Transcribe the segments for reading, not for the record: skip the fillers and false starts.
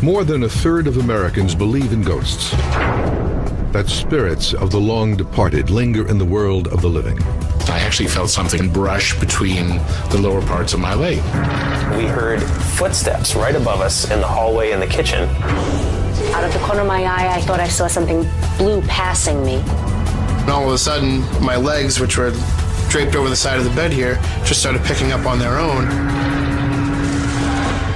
More than a third of Americans believe in ghosts, that spirits of the long departed linger in the world of the living. I actually felt something brush between the lower parts of my leg. We heard footsteps right above us in the hallway in the kitchen. Out of the corner of my eye, I thought I saw something blue passing me. And all of a sudden, my legs, which were draped over the side of the bed here, just started picking up on their own.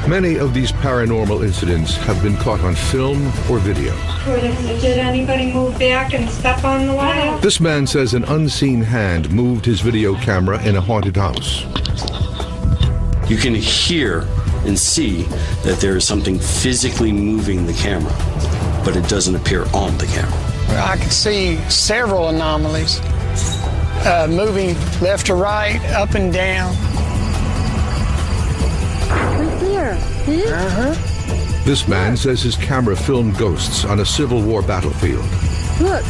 Many of these paranormal incidents have been caught on film or video. Did anybody move back and step on the wall? This man says an unseen hand moved his video camera in a haunted house. You can hear and see that there is something physically moving the camera, but it doesn't appear on the camera. I could see several anomalies moving left to right, up and down. Right there. This man says his camera filmed ghosts on a Civil War battlefield. Look.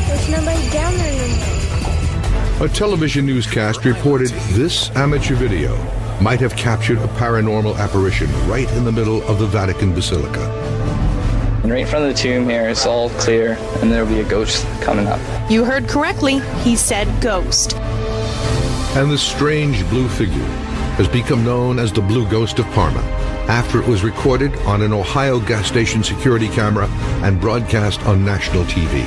There's nobody down there anymore. A television newscast reported this amateur video might have captured a paranormal apparition right in the middle of the Vatican Basilica. And right in front of the tomb here, it's all clear, and there'll be a ghost coming up. You heard correctly. He said ghost. And the strange blue figure has become known as the Blue Ghost of Parma, after it was recorded on an Ohio gas station security camera and broadcast on national TV.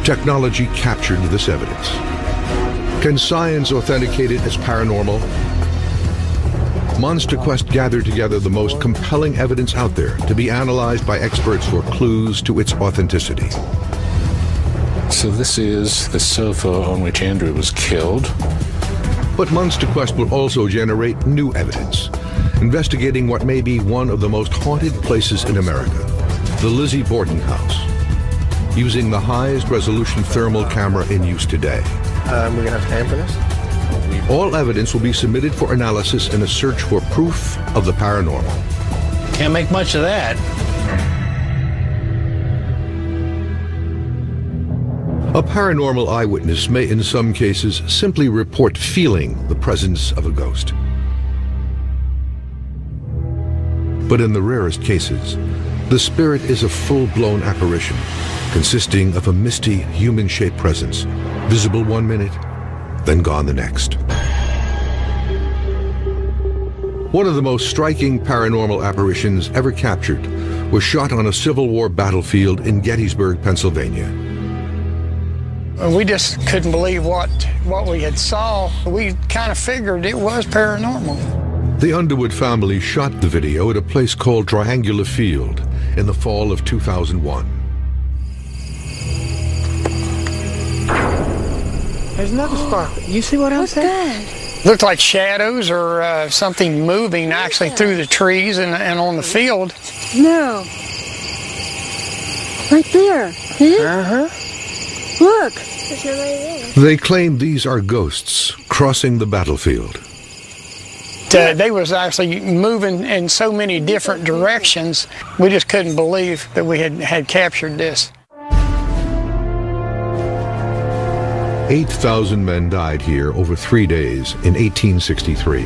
Technology captured this evidence. Can science authenticate it as paranormal? Monster Quest gathered together the most compelling evidence out there to be analyzed by experts for clues to its authenticity. So this is the sofa on which Andrew was killed. But Monster Quest will also generate new evidence, investigating what may be one of the most haunted places in America, the Lizzie Borden house, using the highest resolution thermal camera in use today. We're gonna have time for this? All evidence will be submitted for analysis in a search for proof of the paranormal. Can't make much of that. A paranormal eyewitness may in some cases simply report feeling the presence of a ghost. But in the rarest cases, the spirit is a full-blown apparition, consisting of a misty, human-shaped presence, visible one minute, then gone the next. One of the most striking paranormal apparitions ever captured was shot on a Civil War battlefield in Gettysburg, Pennsylvania. We just couldn't believe what we had saw. We kind of figured it was paranormal. The Underwood family shot the video at a place called Triangular Field in the fall of 2001. There's another spot. You see what I'm saying? Looked like shadows or something moving actually through the trees and on the field. No. Right there. Look. There's nobody there. They claim these are ghosts crossing the battlefield. They was actually moving in so many different directions. We just couldn't believe that we had captured this. 8,000 men died here over 3 days in 1863.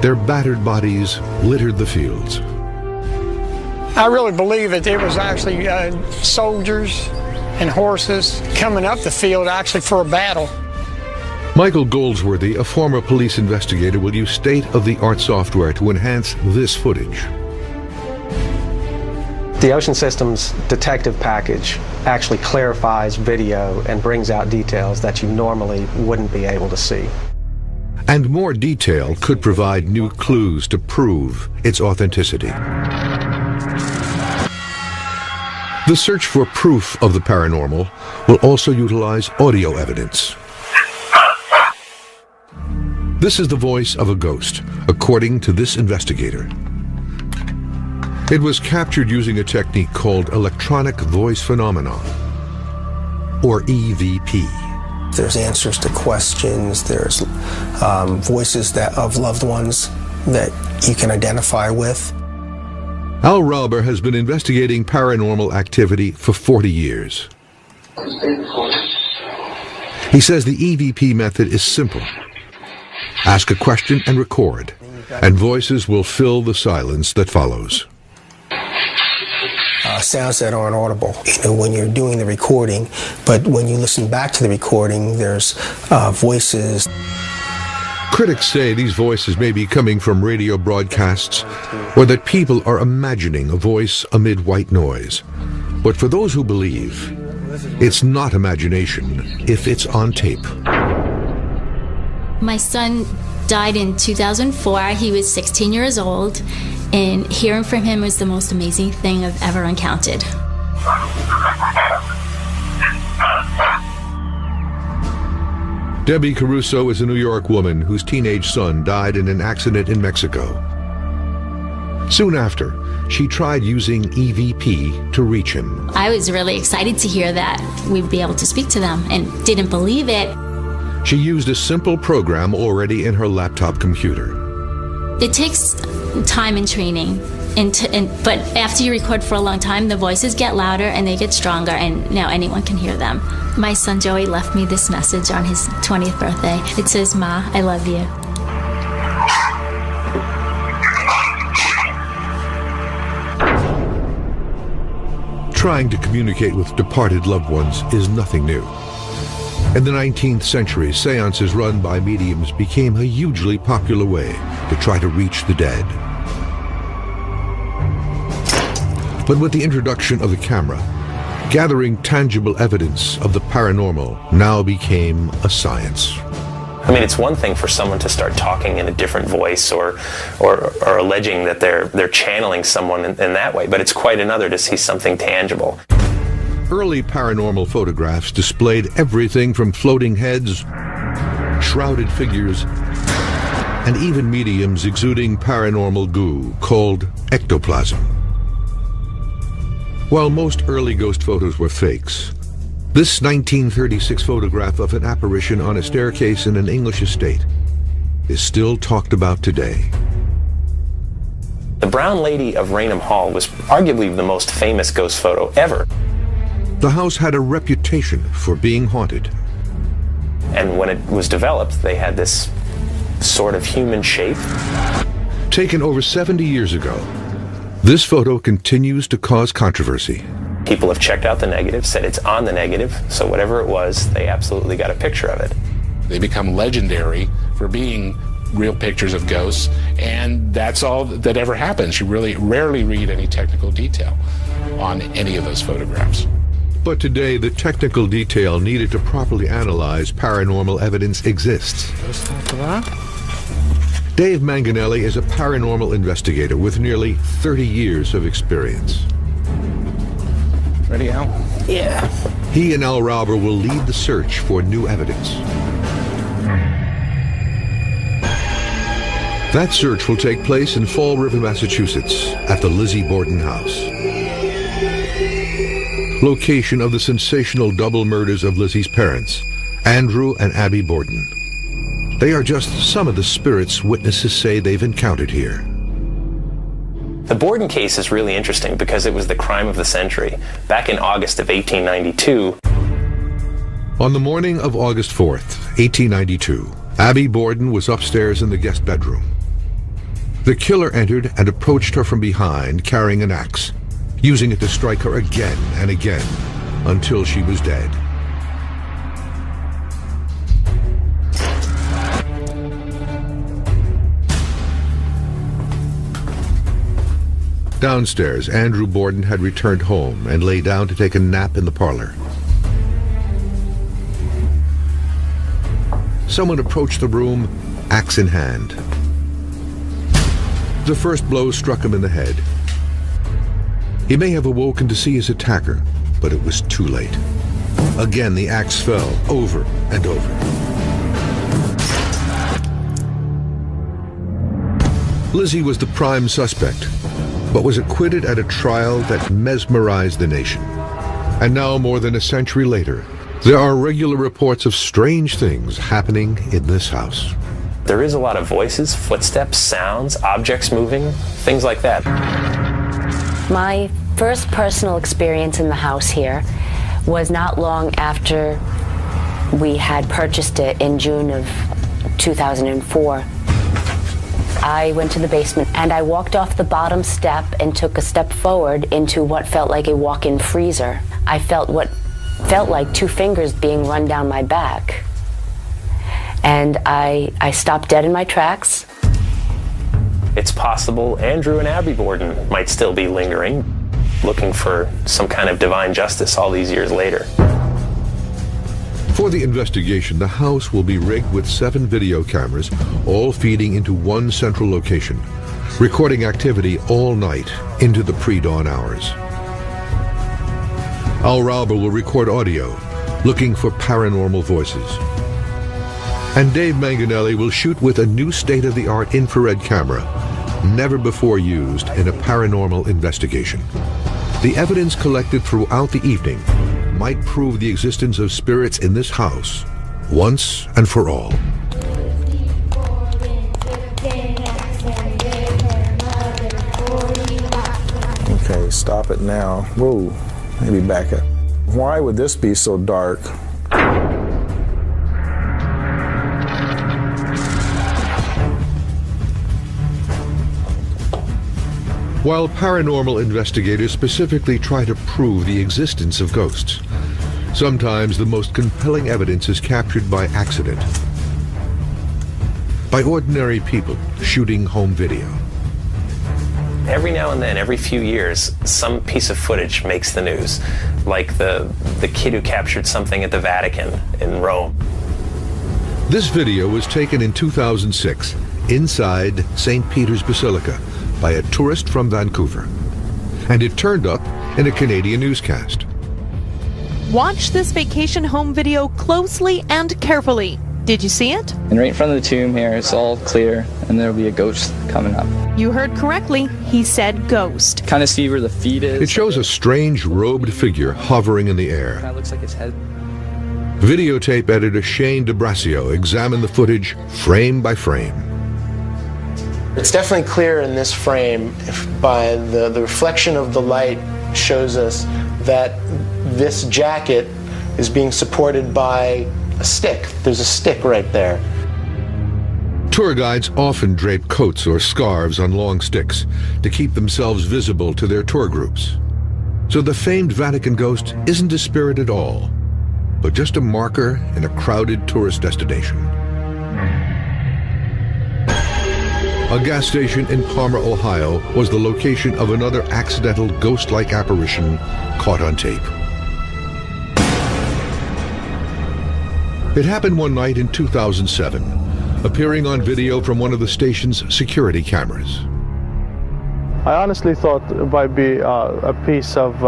Their battered bodies littered the fields. I really believe that it was actually soldiers and horses coming up the field actually for a battle. Michael Goldsworthy, a former police investigator, will use state-of-the-art software to enhance this footage. The Ocean Systems detective package actually clarifies video and brings out details that you normally wouldn't be able to see. And more detail could provide new clues to prove its authenticity. The search for proof of the paranormal will also utilize audio evidence. This is the voice of a ghost, according to this investigator. It was captured using a technique called electronic voice phenomenon, or EVP. There's answers to questions, there's voices of loved ones that you can identify with. Al Rauber has been investigating paranormal activity for 40 years. He says the EVP method is simple. Ask a question and record, and voices will fill the silence that follows. Sounds that aren't audible, when you're doing the recording, but when you listen back to the recording, there's voices. Critics say these voices may be coming from radio broadcasts, or that people are imagining a voice amid white noise. But for those who believe, it's not imagination if it's on tape. My son died in 2004. He was 16 years old, and hearing from him was the most amazing thing I've ever encountered. Debbie Caruso is a New York woman whose teenage son died in an accident in Mexico. Soon after, she tried using EVP to reach him. I was really excited to hear that we'd be able to speak to them and didn't believe it. She used a simple program already in her laptop computer. It takes time and training, but after you record for a long time, the voices get louder and they get stronger, and now anyone can hear them. My son Joey left me this message on his 20th birthday. It says, "Ma, I love you." Trying to communicate with departed loved ones is nothing new. In the 19th century, seances run by mediums became a hugely popular way to try to reach the dead. But with the introduction of the camera, gathering tangible evidence of the paranormal now became a science. I mean, it's one thing for someone to start talking in a different voice or alleging that they're channeling someone in that way, but it's quite another to see something tangible. Early paranormal photographs displayed everything from floating heads, shrouded figures, and even mediums exuding paranormal goo called ectoplasm. While most early ghost photos were fakes, this 1936 photograph of an apparition on a staircase in an English estate is still talked about today. The Brown Lady of Raynham Hall was arguably the most famous ghost photo ever. The house had a reputation for being haunted. And when it was developed, they had this sort of human shape. Taken over 70 years ago, this photo continues to cause controversy. People have checked out the negative, said it's on the negative, so whatever it was, they absolutely got a picture of it. They become legendary for being real pictures of ghosts, and that's all that ever happens. You really rarely read any technical detail on any of those photographs. But today, the technical detail needed to properly analyze paranormal evidence exists. Dave Manganelli is a paranormal investigator with nearly 30 years of experience. Ready, Al? Yeah. He and Al Rauber will lead the search for new evidence. That search will take place in Fall River, Massachusetts, at the Lizzie Borden house. Location of the sensational double murders of Lizzie's parents, Andrew and Abby Borden. They are just some of the spirits witnesses say they've encountered here. The Borden case is really interesting because it was the crime of the century. Back in August of 1892. On the morning of August 4th, 1892, Abby Borden was upstairs in the guest bedroom. The killer entered and approached her from behind carrying an axe, using it to strike her again and again until she was dead. Downstairs, Andrew Borden had returned home and lay down to take a nap in the parlor. Someone approached the room, axe in hand. The first blow struck him in the head. He may have awoken to see his attacker, but it was too late. Again, the axe fell over and over. Lizzie was the prime suspect, but was acquitted at a trial that mesmerized the nation. And now, more than a century later, there are regular reports of strange things happening in this house. There is a lot of voices, footsteps, sounds, objects moving, things like that. My first personal experience in the house here was not long after we had purchased it in June of 2004. I went to the basement and I walked off the bottom step and took a step forward into what felt like a walk-in freezer. I felt what felt like 2 fingers being run down my back. And I stopped dead in my tracks. It's possible Andrew and Abby Borden might still be lingering, looking for some kind of divine justice all these years later. For the investigation, the house will be rigged with 7 video cameras, all feeding into one central location, recording activity all night into the pre-dawn hours. Al Rauber will record audio, looking for paranormal voices. And Dave Manganelli will shoot with a new state-of-the-art infrared camera, never before used in a paranormal investigation. The evidence collected throughout the evening might prove the existence of spirits in this house once and for all. Okay, stop it now. Whoa, maybe back up. Why would this be so dark? While paranormal investigators specifically try to prove the existence of ghosts, sometimes the most compelling evidence is captured by accident, by ordinary people shooting home video. Every now and then, every few years, some piece of footage makes the news, like the kid who captured something at the Vatican in Rome. This video was taken in 2006 inside St. Peter's Basilica by a tourist from Vancouver, and it turned up in a Canadian newscast. Watch this vacation home video closely and carefully. Did you see it? And right in front of the tomb here, it's all clear, and there'll be a ghost coming up. You heard correctly. He said ghost. Kind of see where the feet is. It shows a strange robed figure hovering in the air. Kind of looks like his head. Videotape editor Shane DeBrasio examined the footage frame by frame. It's definitely clear in this frame by the reflection of the light shows us that this jacket is being supported by a stick. There's a stick right there. Tour guides often drape coats or scarves on long sticks to keep themselves visible to their tour groups. So the famed Vatican ghost isn't a spirit at all, but just a marker in a crowded tourist destination. A gas station in Parma, Ohio, was the location of another accidental ghost-like apparition caught on tape. It happened one night in 2007, appearing on video from one of the station's security cameras. I honestly thought it might be a piece of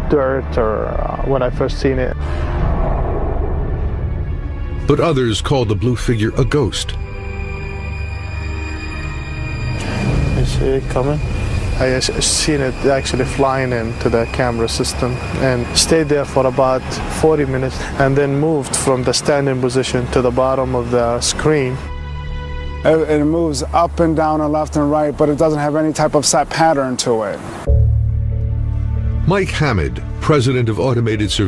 dirt or when I first seen it. But others called the blue figure a ghost. I see it coming. I seen it actually flying into the camera system and stayed there for about 40 minutes and then moved from the standing position to the bottom of the screen. It moves up and down and left and right, but it doesn't have any type of set pattern to it. Mike Hammond, president of Automated Surveillance